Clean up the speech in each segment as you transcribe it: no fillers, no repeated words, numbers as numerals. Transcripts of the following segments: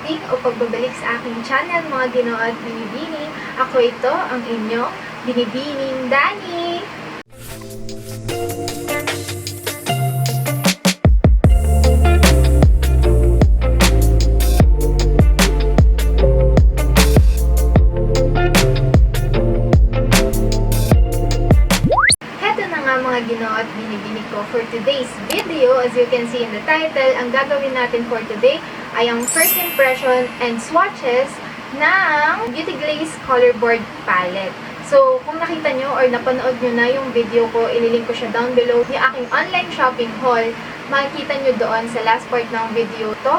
pagdating o pagbabalik sa aking channel mga ginoo at binibini. Ako ito, ang inyong binibining Dani. Mga ginoo at binibini ko for today's video. As you can see in the title, ang gagawin natin for today ay ang first impression and swatches ng Beautyglazed Colorboard palette. So, kung nakita nyo or napanood nyo na yung video ko, ililink ko siya down below. Yung aking online shopping haul, makikita nyo doon sa last part ng video to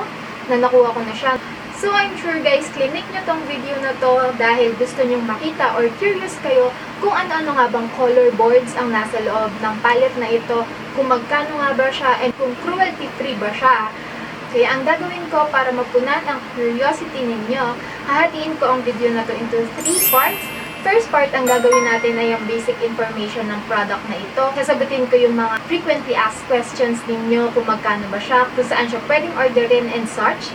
na nakuha ko na siya. So, I'm sure guys, clinic nyo tong video na to dahil gusto nyong makita or curious kayo kung ano-ano nga bang color boards ang nasa loob ng palette na ito, kung magkano nga ba siya, and kung cruelty-free ba siya. Kaya ang gagawin ko para mapunan ang curiosity ninyo, hahatiin ko ang video na to into 3 parts. First part, ang gagawin natin ay yung basic information ng product na ito. Sasagutin ko yung mga frequently asked questions ninyo, kung magkano ba siya, kung saan siya pwedeng orderin and such.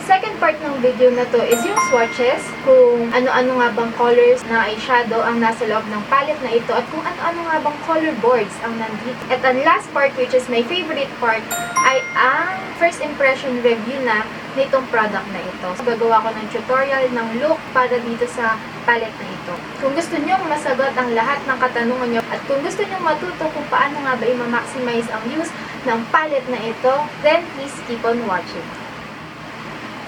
Second part ng video na to is yung swatches, kung ano-ano nga bang colors na eyeshadow ang nasa loob ng palette na ito at kung ano-ano nga bang color boards ang nandito. At ang last part, which is my favorite part, ay ang first impression review na nitong product na ito. So, gagawa ko ng tutorial ng look para dito sa palette na ito. Kung gusto nyo masagot ang lahat ng katanungan nyo at kung gusto nyo matuto kung paano nga ba i-maximize ang use ng palette na ito, then please keep on watching.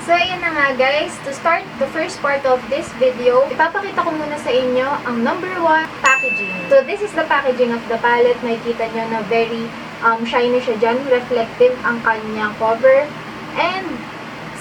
So, ayan na nga guys. To start the first part of this video, ipapakita ko muna sa inyo ang number 1, packaging. So, this is the packaging of the palette. Makikita nyo na very shiny siya dyan. Reflective ang kanyang cover. And,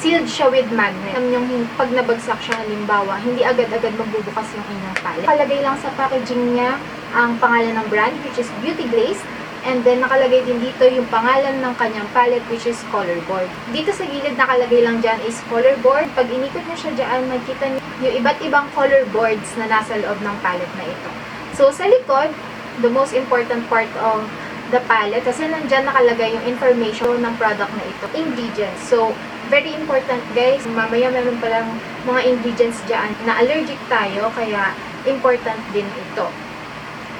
sealed siya with magnet. Alam nyo, pag nabagsak siya, halimbawa, hindi agad-agad magbubukas yung inyong palette. Nakalagay lang sa packaging niya ang pangalan ng brand, which is Beautyglazed. And then, nakalagay din dito yung pangalan ng kanyang palette, which is Colorboard. Dito sa gilid, nakalagay lang dyan is Colorboard. Pag inikot nyo siya dyan, makikita nyo yung iba't ibang color boards na nasa loob ng palette na ito. So, sa likod, the most important part of the palette, kasi nandyan nakalagay yung information ng product na ito. Ingredients. So, very important guys. Mamaya meron palang mga ingredients dyan na allergic tayo, kaya important din ito.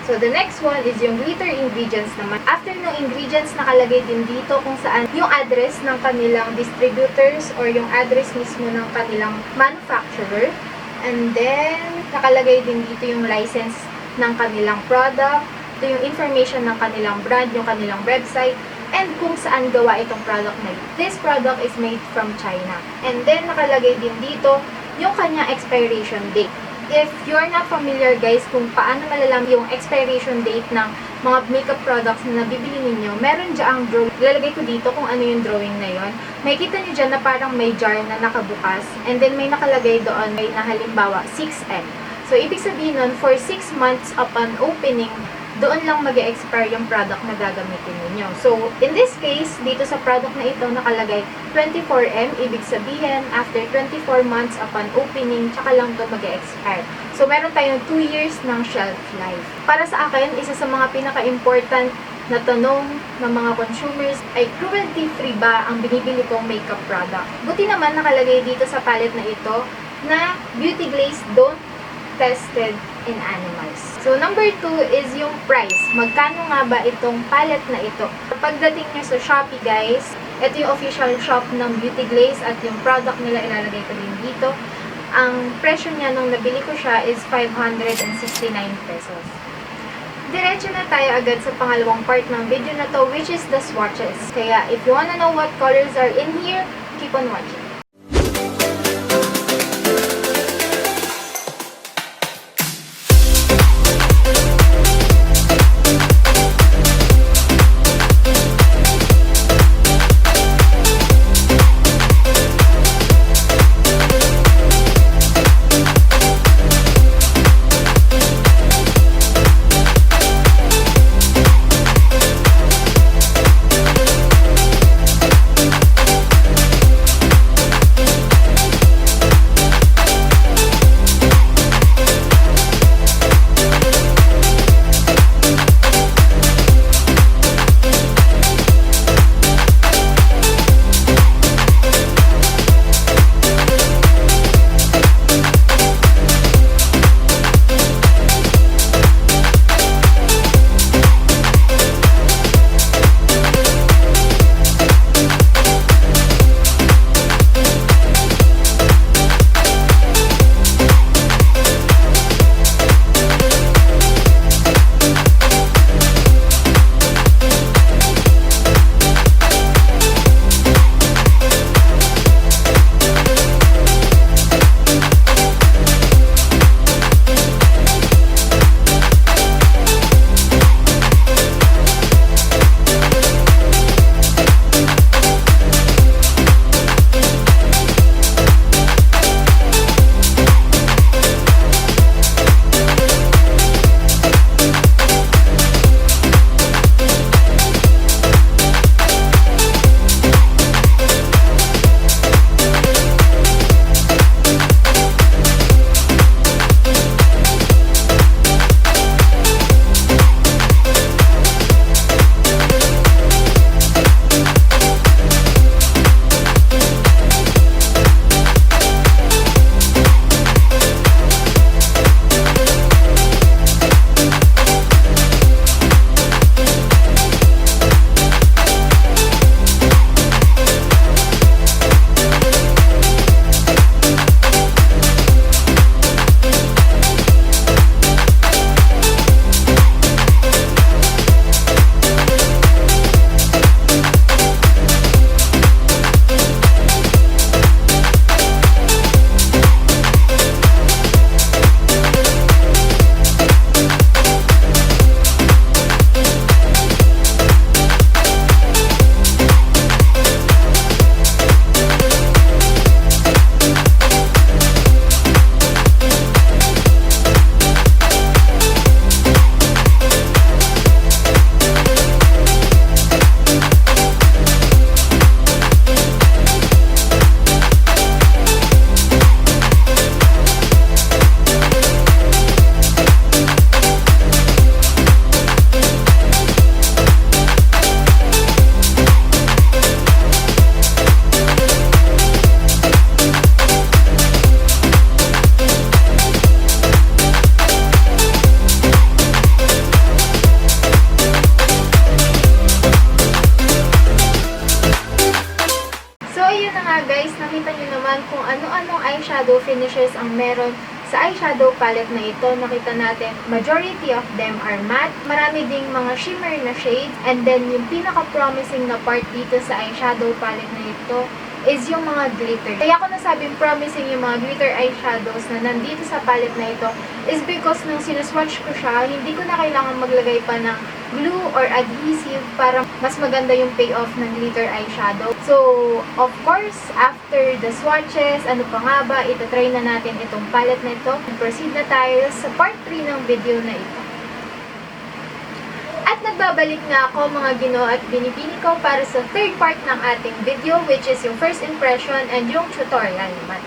So, the next one is yung glitter ingredients naman. After ng ingredients, nakalagay din dito kung saan yung address ng kanilang distributors or yung address mismo ng kanilang manufacturer. And then, nakalagay din dito yung license ng kanilang product. Ito yung information ng kanilang brand, yung kanilang website, and kung saan gawa itong product na ito. This product is made from China. And then, nakalagay din dito yung kanyang expiration date. If you're not familiar guys kung paano malalaman yung expiration date ng mga makeup products na nabibili ninyo, meron dyan drawing. Ilalagay ko dito kung ano yung drawing na yon. Makikita nyo dyan na parang may jar na nakabukas and then may nakalagay doon may na halimbawa 6M. So, ibig sabihin nun, for 6 months upon opening, doon lang mag-expire yung product na gagamitin ninyo. So, in this case, dito sa product na ito, nakalagay 24M. Ibig sabihin, after 24 months upon opening, tsaka lang ito mag-expire. So, meron tayong 2 years ng shelf life. Para sa akin, isa sa mga pinaka-important na tanong ng mga consumers ay cruelty-free ba ang binibili kong makeup product? Buti naman nakalagay dito sa palette na ito na Beautyglazed don't tested in animals. So, number 2 is yung price. Magkano nga ba itong palette na ito? Pagdating nyo sa Shopee guys, ito yung official shop ng Beautyglazed at yung product nila ilalagay ko din dito. Ang presyo niya nung nabili ko siya is 569 pesos. Diretso na tayo agad sa pangalawang part ng video na to, which is the swatches. Kaya if you wanna know what colors are in here, keep on watching. naman kung ano-anong eyeshadow finishes ang meron sa eyeshadow palette na ito. Nakita natin, majority of them are matte. Marami ding mga shimmer na shades. And then, yung pinaka-promising na part dito sa eyeshadow palette na ito is yung mga glitter. Kaya ko nasabing promising yung mga glitter eyeshadows na nandito sa palette na ito is because nung sinuswatch ko siya, hindi ko na kailangan maglagay pa ng glue or adhesive para mas maganda yung payoff ng glitter eyeshadow. So, of course, after the swatches, ano pa nga ba, itatry na natin itong palette na ito. Proceed na tayo sa part 3 ng video na ito. At nagbabalik na ako mga ginoo at binibini ko para sa third part ng ating video, which is yung first impression and yung tutorial naman.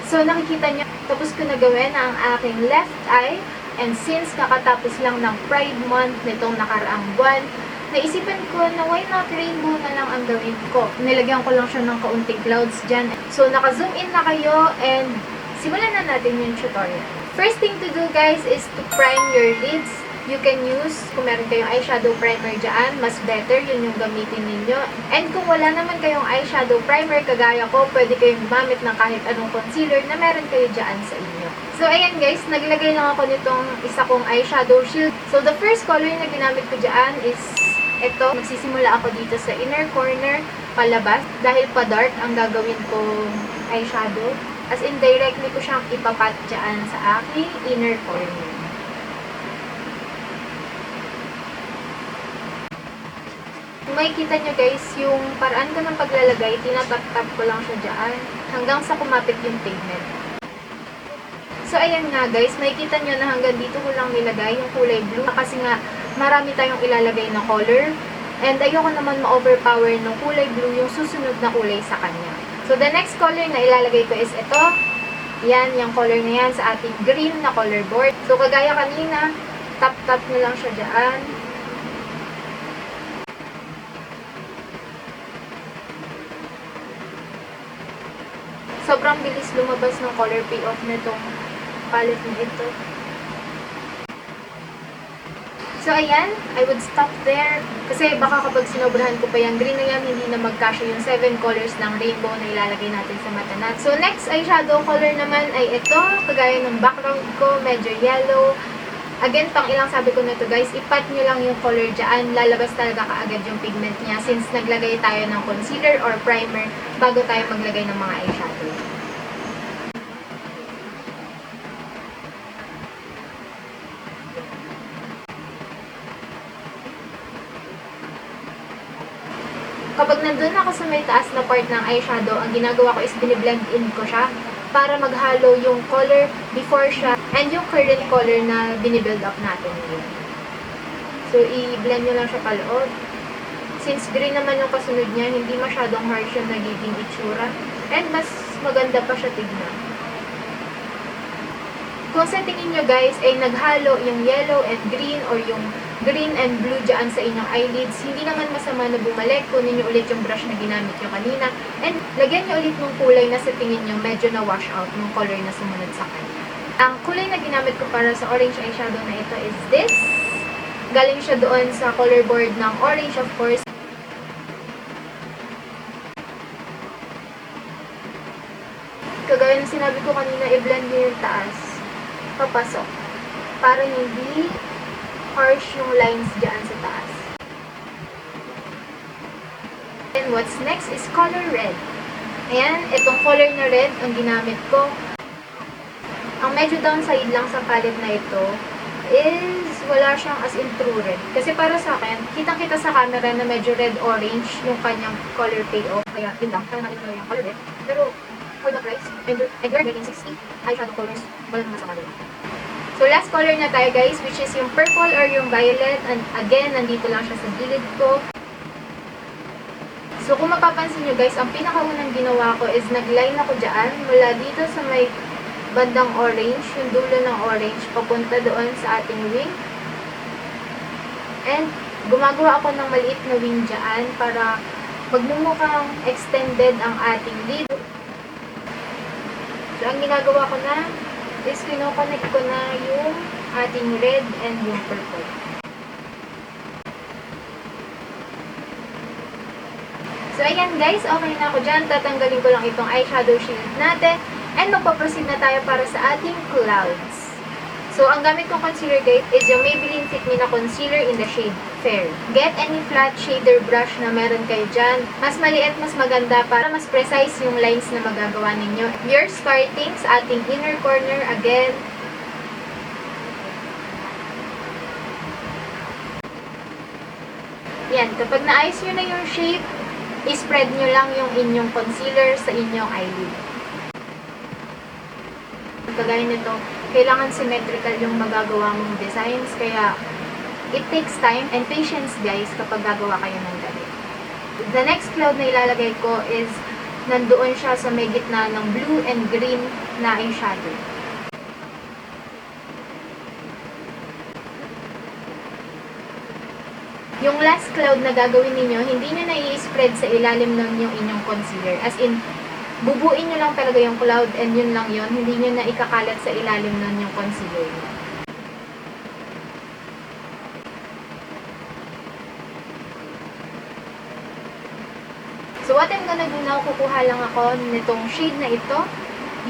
So nakikita nyo, tapos ko na gawin ang aking left eye, and since kakatapos lang ng Pride Month nitong nakaraang buwan, naisipan ko na why not rainbow na lang ang gawin ko. Nilagyan ko lang siya ng kaunting clouds dyan. So naka-zoom in na kayo and simulan na natin yung tutorial. First thing to do guys is to prime your lids. You can use, kung meron kayong eyeshadow primer dyan, mas better, yun yung gamitin ninyo. And kung wala naman kayong eyeshadow primer, kagaya ko, pwede kayong gumamit ng kahit anong concealer na meron kayo dyan sa inyo. So, ayan guys, naglagay lang ako nitong isa kong eyeshadow shield. So, the first color na ginamit ko dyan is ito. Magsisimula ako dito sa inner corner, palabas, dahil pa-dark ang gagawin kong eyeshadow. As in, directly ko siyang ipapat dyan sa aking inner corner. Makikita nyo guys, yung paraan ko ng paglalagay, tinatap-tap ko lang siya dyan hanggang sa kumapit yung pigment. So ayan nga guys, makikita nyo na hanggang dito ko lang nilagay yung kulay blue kasi nga marami tayong ilalagay na color and ayoko naman ma-overpower ng kulay blue yung susunod na kulay sa kanya. So the next color na ilalagay ko is ito. Yan, yung color na yan sa ating green na color board. So kagaya kanina, tap-tap na lang siya dyan. Sobrang bilis lumabas ng color payoff nitong palette na ito. So, ayan. I would stop there. Kasi baka kapag sinobrahan ko pa yung green na yan, hindi na magkasya yung 7 colors ng rainbow na ilalagay natin sa mata natin. So, next eyeshadow color naman ay ito. Kagaya ng background ko, medyo yellow. Again, pang ilang sabi ko na ito guys, ipat nyo lang yung color dyan. Lalabas talaga kaagad yung pigment niya since naglagay tayo ng concealer or primer bago tayo maglagay ng mga eyeshadow. Kapag nandun ako sa may taas na part ng eyeshadow, ang ginagawa ko is biniblend in ko siya para maghalo yung color before siya and yung current color na binibuild up natin yun. So, i-blend nyo lang siya paloob. Since green naman yung kasunod niya, hindi masyadong harsh yung nagiging itsura. And mas maganda pa siya tignan. Kung sa tingin nyo guys ay naghalo yung yellow and green or yung green and blue dyan sa inyong eyelids, hindi naman masama na bumalik. Kunin nyo ulit yung brush na ginamit nyo kanina. And lagyan nyo ulit ng kulay na sa tingin nyo medyo na wash out ng color na sumunod sa kanya. Ang kulay na ginamit ko para sa orange eyeshadow na ito is this. Galing siya doon sa Colorboard ng orange of course. Kagaya ng sinabi ko kanina, i-blend nyo yung taas. Papasok. Para hindi harsh yung lines dyan sa taas. And what's next is color red. Ayan, itong color na red ang ginamit ko. Ang medyo downside lang sa palette na ito is wala siyang as in true red. Kasi para sa akin, kitang-kita sa camera na medyo red-orange yung kanyang color payoff. Kaya yun lang, kaya natin yung color red. Pero for the price, and you're getting 60 eyeshadow colors, wala naman sa kanila. So, last color na tayo guys, which is yung purple or yung violet. And again, nandito lang siya sa gilid ko. So, kung mapapansin nyo guys, ang pinakaunang ginawa ko is nag-line ako dyan, mula dito sa may bandang orange, yung dulo ng orange, papunta doon sa ating wing. And, gumagawa ako ng maliit na wing dyan para magmumukhang extended ang ating lid. So, ang ginagawa ko na is kinoconnect ko na yung ating red and yung purple. So, ayan guys, okay na ako dyan. Tatanggalin ko lang itong eyeshadow shade natin. And magpaproceed na tayo para sa ating clouds. So, ang gamit kong concealer guys is yung Maybelline Fitme na concealer in the shade Fair. Get any flat shader brush na meron kayo dyan. Mas maliit, mas maganda para mas precise yung lines na magagawa ninyo. We're starting sa ating inner corner again. Yan, kapag naayos nyo na yung shape, i-spread nyo lang yung inyong concealer sa inyong eyelid. Kagaya nito, kailangan symmetrical yung magagawa mong designs, kaya it takes time and patience guys kapag gagawa kayo ng damit. The next cloud na ilalagay ko is nandoon siya sa may gitna ng blue and green na eyeshadow. Yung last cloud na gagawin ninyo, hindi nyo na i-spread sa ilalim ng yung inyong concealer. As in, bubuin nyo lang talaga yung cloud and yun lang yun. Hindi nyo na ikakalat sa ilalim ng yung concealer nyo. So what I'm gonna do now, kukuha lang ako nitong shade na ito.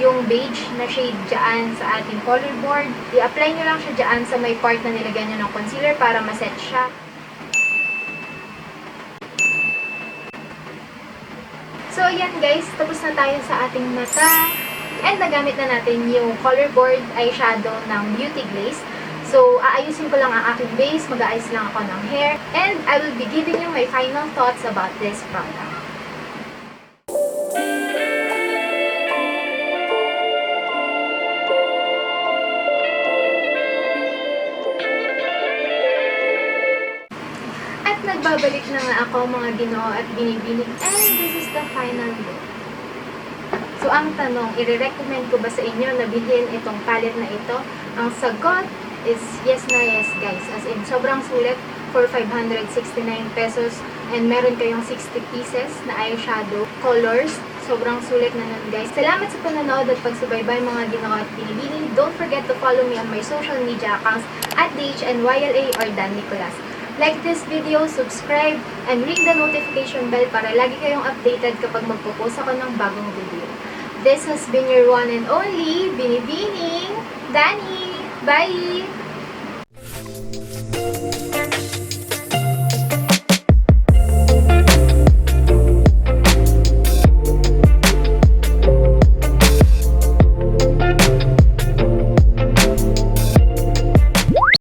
Yung beige na shade dyan sa ating colorboard. I-apply nyo lang siya dyan sa may part na nilagyan nyo ng concealer para maset siya. So, ayan guys, tapos na tayo sa ating mata. And nagamit na natin yung Colorboard eyeshadow ng Beautyglazed. So, aayusin ko lang ang aking base, mag-aayos lang ako ng hair. And I will be giving you my final thoughts about this product. Nagbabalik na nga ako mga ginoo at binibini, and this is the final look. So ang tanong, i-recommend ko ba sa inyo na bilhin itong palette na ito? Ang sagot is yes na yes guys, as in sobrang sulit for 569 pesos and meron kayong 60 pieces na eyeshadow colors. Sobrang sulit na nun guys. Salamat sa panonood at pagsubaybay mga ginoo at binibini. Don't forget to follow me on my social media accounts at DHNYLA or Dan Nicolas. Like this video, subscribe, and ring the notification bell para lagi kayong updated kapag magpo-post ako ng bagong video. This has been your one and only Binibining Dani. Bye!